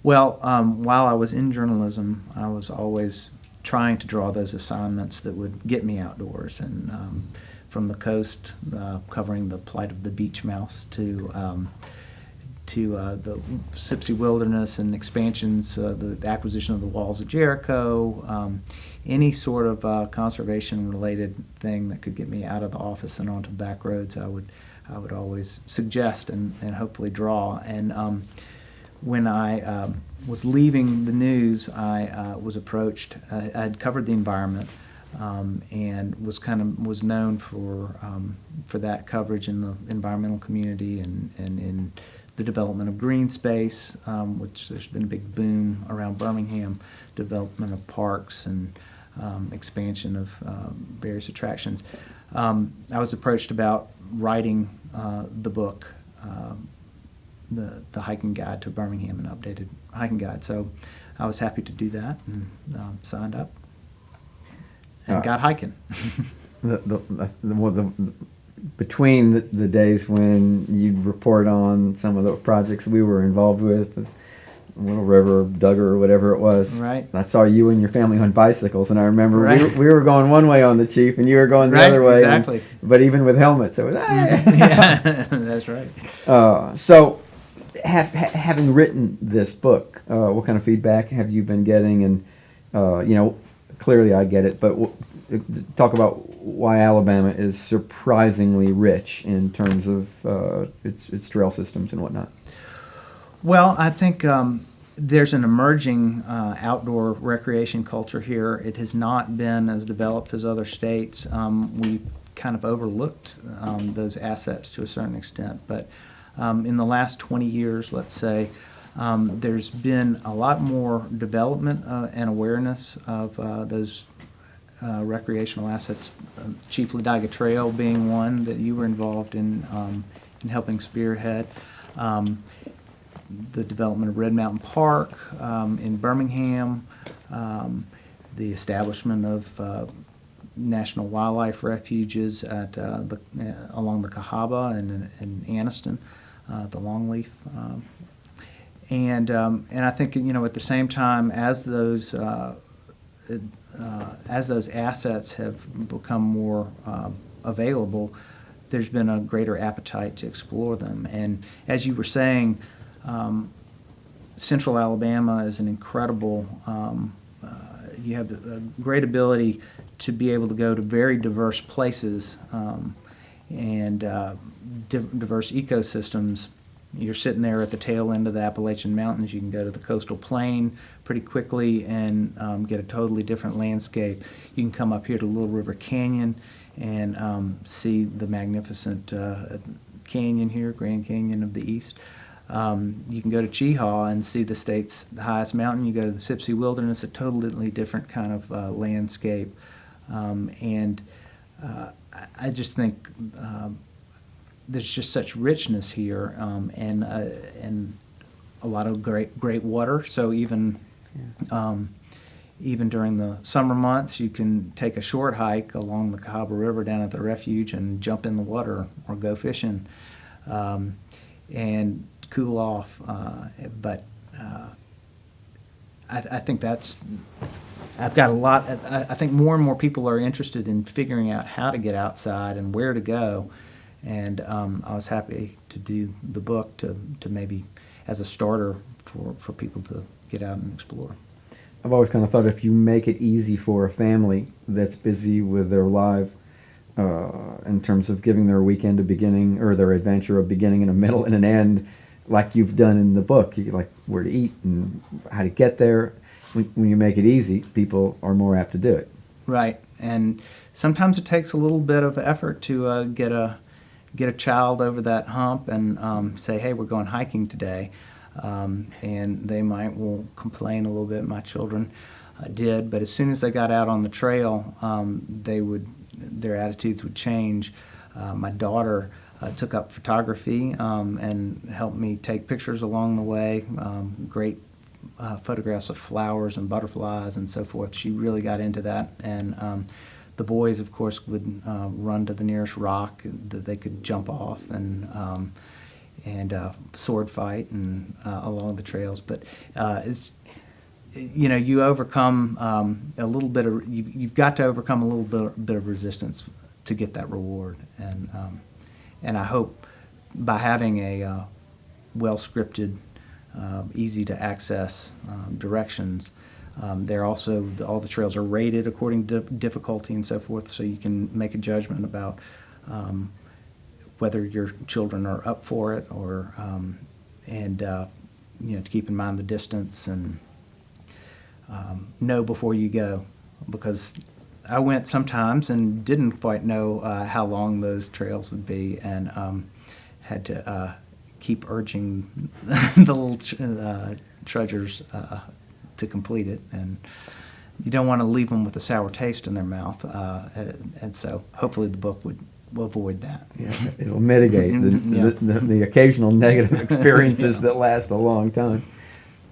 Well, while I was in journalism, I was always trying to draw those assignments that would get me outdoors, and from the coast, covering the plight of the beach mouse, to the Sipsey Wilderness and expansions, the acquisition of the walls of Jericho, any sort of conservation-related thing that could get me out of the office and onto the back roads, I would always suggest and hopefully draw. And when I was leaving the news, I was approached. I had covered the environment and was known for that coverage in the environmental community and in the development of green space, which there's been a big boom around Birmingham, development of parks and expansion of various attractions. I was approached about writing the book, the hiking guide to Birmingham, an updated hiking guide. So I was happy to do that and signed up and got hiking. Between the days when you'd report on some of the projects we were involved with, Little River, Duggar, or whatever it was, right. I saw you and your family on bicycles, and I remember right. we were going one way on the Chief, and you were going the right, other way. Exactly. But even with helmets, it was yeah, that's right. So, having written this book, what kind of feedback have you been getting? And clearly I get it, but talk about why Alabama is surprisingly rich in terms of its trail systems and whatnot. Well, I think there's an emerging outdoor recreation culture here. It has not been as developed as other states. We've kind of overlooked those assets to a certain extent, but in the last 20 years, let's say, there's been a lot more development and awareness of those recreational assets, Chief Ladiga Trail being one that you were involved in helping spearhead. The development of Red Mountain Park in Birmingham, the establishment of national wildlife refuges at along the Cahaba and in Anniston, the Longleaf. And I think at the same time as those assets have become more available, there's been a greater appetite to explore them. And as you were saying, Central Alabama is an incredible. You have a great ability to be able to go to very diverse places and diverse ecosystems. You're sitting there at the tail end of the Appalachian Mountains. You can go to the coastal plain pretty quickly and get a totally different landscape. You can come up here to Little River Canyon and see the magnificent canyon here, Grand Canyon of the East. You can go to Chehaw and see the state's highest mountain. You go to the Sipsey Wilderness, a totally different kind of landscape. And I just think there's just such richness here, and a lot of great water. So even during the summer months, you can take a short hike along the Cahaba River down at the refuge and jump in the water or go fishing and cool off. But I think I've got a lot. I think more and more people are interested in figuring out how to get outside and where to go. And I was happy to do the book to maybe as a starter for people to get out and explore. I've always kind of thought if you make it easy for a family that's busy with their life in terms of giving their weekend a beginning or their adventure a beginning and a middle and an end, like you've done in the book, like where to eat and how to get there. When you make it easy, people are more apt to do it. Right, and sometimes it takes a little bit of effort to get a child over that hump and say, hey, we're going hiking today. And they will complain a little bit. My children did, but as soon as they got out on the trail, their attitudes would change. My daughter took up photography and helped me take pictures along the way, great photographs of flowers and butterflies and so forth. She really got into that. And the boys, of course, would run to the nearest rock that they could jump off, and sword fight and along the trails. But you overcome a little bit of you've got to overcome a little bit of resistance to get that reward, and I hope by having a well scripted, easy to access directions. They're also all the trails are rated according to difficulty and so forth, so you can make a judgment about whether your children are up for it, or to keep in mind the distance and know before you go, because I went sometimes and didn't quite know how long those trails would be, and had to keep urging the little trudgers to complete it, and you don't want to leave them with a sour taste in their mouth, and so hopefully the book will avoid that. Yeah, it'll mitigate the occasional negative experiences that last a long time.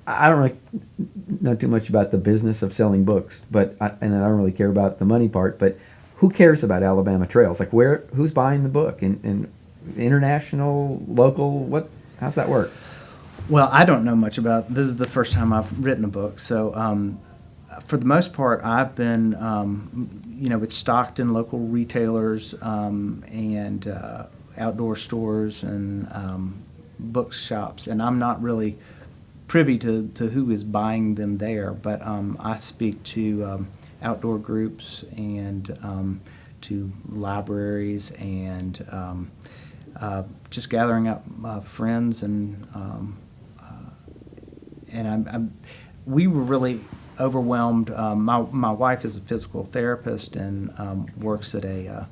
I don't really know too much about the business of selling books, and I don't really care about the money part, but who cares about Alabama trails? Like who's buying the book? And international, local, how's that work? Well, I don't know much about. This is the first time I've written a book, so for the most part, I've been, it's stocked in local retailers and outdoor stores and bookshops, and I'm not really privy to who is buying them there, but I speak to outdoor groups and to libraries and just gathering up friends and we were really overwhelmed. My wife is a physical therapist and works at a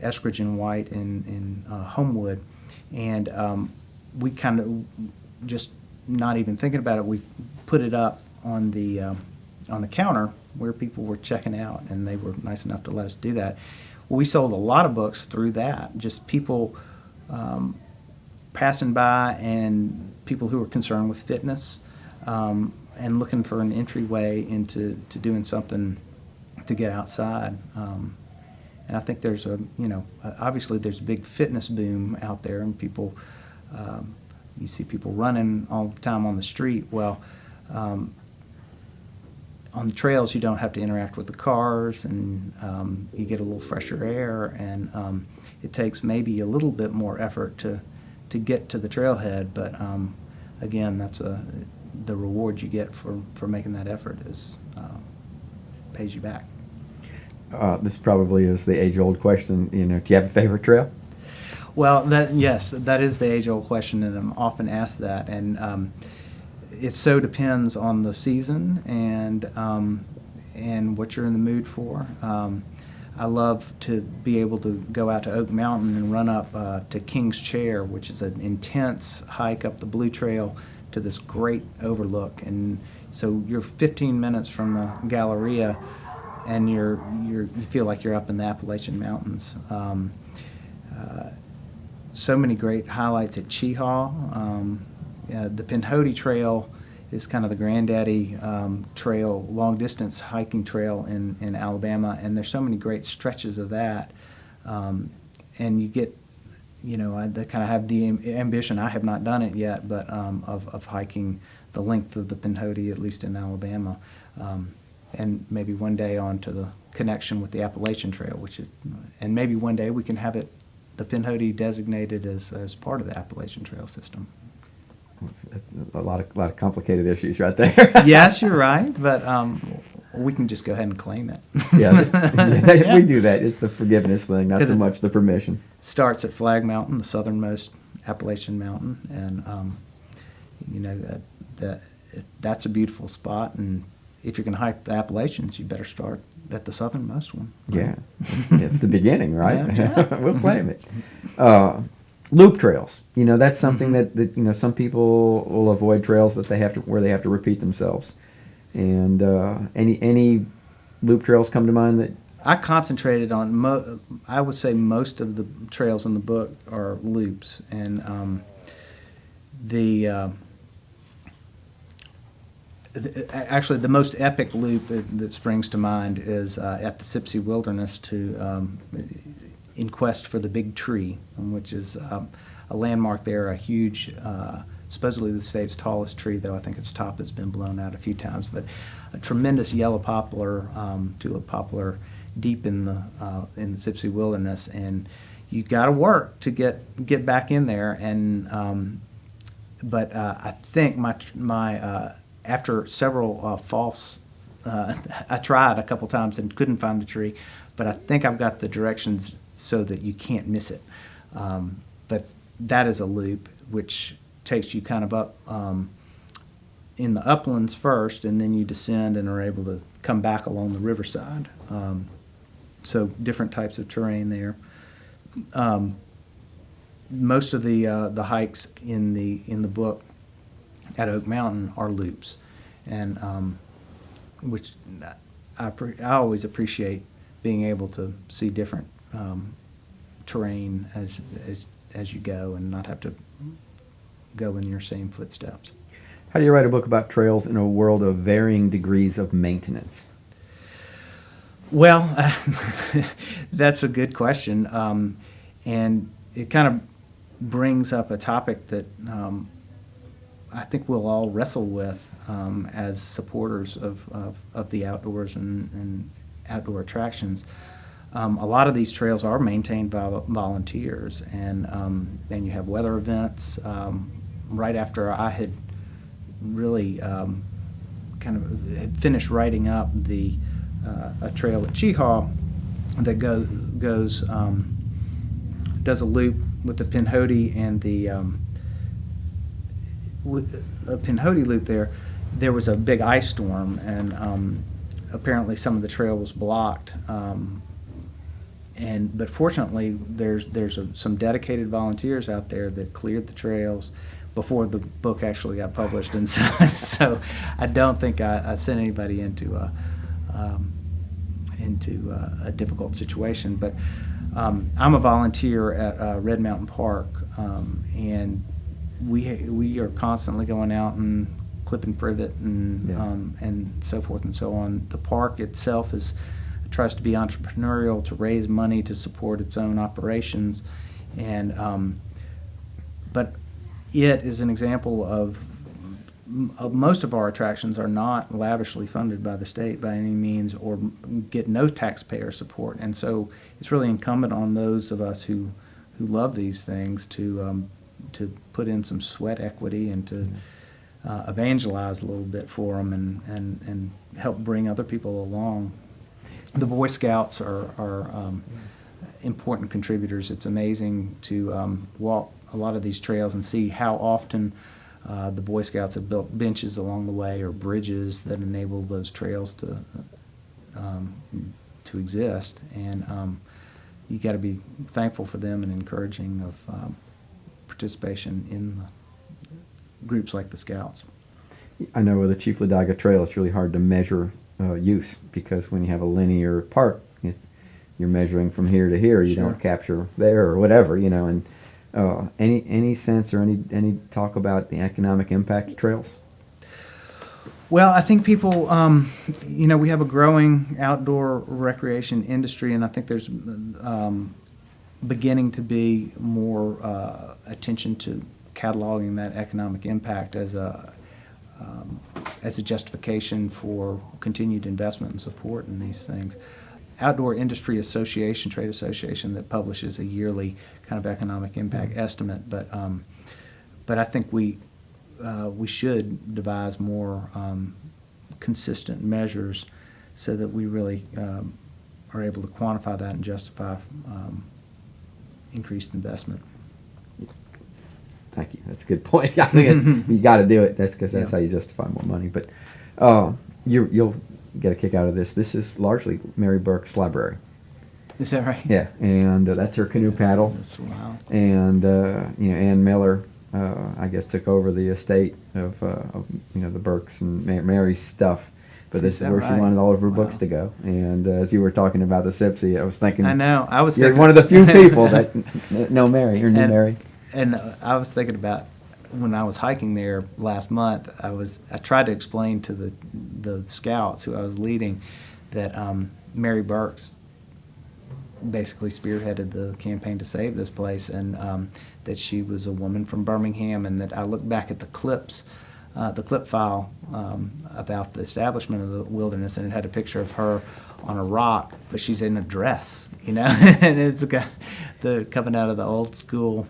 Eskridge and White in Homewood, and we kind of just not even thinking about it. We put it up on the counter where people were checking out, and they were nice enough to let us do that. We sold a lot of books through that. Just people passing by and people who were concerned with fitness and looking for an entryway into doing something to get outside. And I think there's obviously there's a big fitness boom out there, and people, you see people running all the time on the street. Well, on the trails you don't have to interact with the cars, and you get a little fresher air, and it takes maybe a little bit more effort to get to the trailhead, but again, that's the reward you get for making that effort pays you back. This probably is the age-old question. Do you have a favorite trail? Well, yes, that is the age-old question, and I'm often asked that, and it so depends on the season and what you're in the mood for. I love to be able to go out to Oak Mountain and run up to King's Chair, which is an intense hike up the Blue Trail to this great overlook. And so you're 15 minutes from the Galleria, and you feel like you're up in the Appalachian Mountains. So many great highlights at Cheehaw. The Pinhoti Trail is kind of the granddaddy trail, long-distance hiking trail in Alabama, and there's so many great stretches of that. And you get, I kind of have the ambition, I have not done it yet, but of hiking the length of the Pinhoti, at least in Alabama, and maybe one day on to the connection with the Appalachian Trail, and maybe one day we can have the Pinhoti designated as part of the Appalachian Trail system. A lot of complicated issues right there. Yes, you're right, but we can just go ahead and claim it. Yeah, we do that. It's the forgiveness thing, not so much the permission. Starts at Flag Mountain, the southernmost Appalachian mountain, and that's a beautiful spot. And if you're going to hike the Appalachians, you better start at the southernmost one. Right? Yeah, it's the beginning, right? Yeah. We'll claim it. Loop trails, that's something that some people will avoid trails that where they have to repeat themselves. And any loop trails come to mind that I concentrated on? I would say most of the trails in the book are loops, and actually the most epic loop that springs to mind is at the Sipsey Wilderness in quest for the big tree, which is a landmark there, a huge, supposedly the state's tallest tree, though I think its top has been blown out a few times, but a tremendous yellow poplar, tulip poplar, deep in the Sipsey Wilderness, and you got to work to get back in there. And but I think my after several false, I tried a couple times and couldn't find the tree, but I think I've got the directions so that you can't miss it. But that is a loop which takes you kind of up in the uplands first, and then you descend and are able to come back along the riverside. So different types of terrain there. Most of the hikes in the book at Oak Mountain are loops, and which I always appreciate being able to see different terrain as you go and not have to go in your same footsteps. How do you write a book about trails in a world of varying degrees of maintenance? Well, that's a good question, and it kind of brings up a topic that I think we'll all wrestle with as supporters of the outdoors and outdoor attractions. A lot of these trails are maintained by volunteers, and you have weather events. Right after I had really kind of had finished writing up a trail at Cheehaw that goes does a loop with the Pinhoti and the with a Pinhoti loop there was a big ice storm, and apparently some of the trail was blocked. But fortunately, there's some dedicated volunteers out there that cleared the trails before the book actually got published, and so I don't think I sent anybody into a difficult situation. But I'm a volunteer at Red Mountain Park, and we are constantly going out and clipping privet and so forth and so on. The park itself tries to be entrepreneurial to raise money to support its own operations, and but it is an example of most of our attractions are not lavishly funded by the state by any means, or get no taxpayer support, and so it's really incumbent on those of us who love these things to put in some sweat equity and to evangelize a little bit for them and help bring other people along. The Boy Scouts are important contributors. It's amazing to walk a lot of these trails and see how often the Boy Scouts have built benches along the way or bridges that enable those trails to exist. And you got to be thankful for them and encouraging of participation in groups like the Scouts. I know with the Chief Ladaga Trail, it's really hard to measure use, because when you have a linear park, you're measuring from here to here. You Sure. don't capture there or whatever, And any sense or any talk about the economic impact of trails? Well, I think people, we have a growing outdoor recreation industry, and I think there's beginning to be more attention to cataloging that economic impact as a justification for continued investment and support in these things. Outdoor Industry Association, trade association, that publishes a yearly kind of economic impact estimate, but I think we should devise more consistent measures so that we really are able to quantify that and justify increased investment. Thank you. That's a good point. I think you got to do it. That's because that's how you justify more money. But you'll get a kick out of this. This is largely Mary Burke's library. Is that right? Yeah, and that's her canoe paddle. That's wild. And Ann Miller, I guess, took over the estate of the Burkes and Mary's stuff. But this is where she wanted all of her books to go. And as you were talking about the Sipsey, I was thinking, I know. You're one of the few people that know Mary or knew Mary. And I was thinking about when I was hiking there last month. I tried to explain to the scouts who I was leading that Mary Burke's basically spearheaded the campaign to save this place, and that she was a woman from Birmingham, and that I looked back at the clip file about the establishment of the wilderness, and it had a picture of her on a rock, but she's in a dress, and it's the coming out of the old school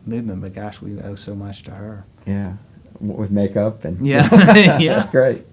movement. But gosh, we owe so much to her. Yeah, with makeup and yeah, yeah, Great.